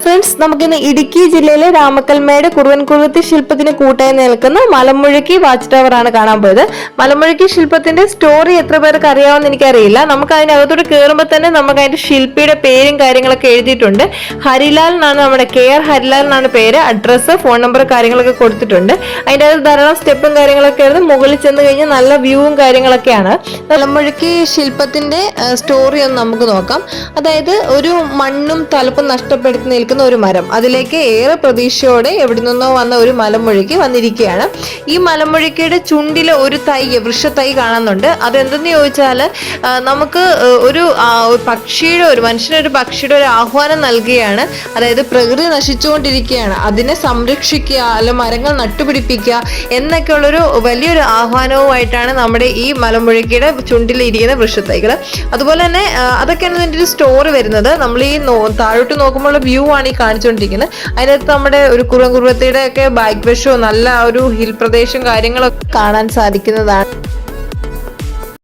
Friends, നമുക്കിന്ന് ഇടുക്കി ജില്ലയിലെ രാമക്കൽമേട് കുറുവൻകുറുവത്തി ശില്പത്തിന് കൂട്ടായി നിൽക്കുന്ന മലമുഴക്കി വാച്ച് ടവർ ആണ് കാണാൻ പോയത്. മലമുഴക്കി ശില്പത്തിന്റെ സ്റ്റോറി എത്ര പേർക്ക് അറിയാമെന്ന് എനിക്കറിയില്ല. നമുക്ക് അതിനകത്തോട്ട് കയറുമ്പോൾ തന്നെ നമുക്ക് അതിന്റെ ശില്പിയുടെ പേരും കാര്യങ്ങളൊക്കെ എഴുതിയിട്ടുണ്ട്. ഹരിലാൽ എന്നാണ്, നമ്മുടെ KR ഹരിലാൽ എന്നാണ് പേര്. അഡ്രസ്സ്, ഫോൺ നമ്പർ കാര്യങ്ങളൊക്കെ കൊടുത്തിട്ടുണ്ട്. അതിൻ്റെ അകത്ത് ധാരാളം സ്റ്റെപ്പും കാര്യങ്ങളൊക്കെ ആയിരുന്നു. മുകളിൽ ചെന്ന് കഴിഞ്ഞാൽ നല്ല വ്യൂവും കാര്യങ്ങളൊക്കെയാണ്. മലമുഴക്കി ശില്പത്തിന്റെ സ്റ്റോറി ഒന്ന് നമുക്ക് നോക്കാം. അതായത് ഒരു മണ്ണും തലപ്പും നഷ്ടപ്പെടുത്തി നിൽക്കുന്ന ഒരു മരം, അതിലേക്ക് ഏറെ പ്രതീക്ഷയോടെ എവിടെ നിന്നോ വന്ന ഒരു മലമുഴക്കി വന്നിരിക്കുകയാണ്. ഈ മലമുഴക്കിയുടെ ചുണ്ടില് ഒരു തൈ, വൃക്ഷത്തൈ കാണുന്നുണ്ട്. അതെന്തെന്ന് ചോദിച്ചാൽ നമുക്ക് ഒരു പക്ഷിയുടെ, ഒരു മനുഷ്യനൊരു പക്ഷിയുടെ ഒരു ആഹ്വാനം നൽകുകയാണ്. അതായത് പ്രകൃതി നശിച്ചുകൊണ്ടിരിക്കുകയാണ്, അതിനെ സംരക്ഷിക്കുക, അല്ല മരങ്ങൾ നട്ടുപിടിപ്പിക്കുക എന്നൊക്കെയുള്ളൊരു വലിയൊരു ആഹ്വാനവുമായിട്ടാണ് നമ്മുടെ ഈ മലമുഴക്കിയുടെ ചുണ്ടിൽ ഇരിക്കുന്ന വൃക്ഷത്തൈകൾ. അതുപോലെ തന്നെ അതൊക്കെയാണ് ഇതിൻ്റെ ഒരു സ്റ്റോറി വരുന്നത്. നമ്മൾ ഈ താഴോട്ട് നോക്കുമ്പോൾ വ്യൂ ആണ് ഈ കാണിച്ചുകൊണ്ടിരിക്കുന്നത്. അതിനകത്ത് നമ്മുടെ ഒരു കുറുവൻകുറുവത്തിയുടെ ഒക്കെ ബാക്ക് വശവും നല്ല ഒരു ഹിൽ പ്രദേശം കാര്യങ്ങളൊക്കെ കാണാൻ സാധിക്കുന്നതാണ്.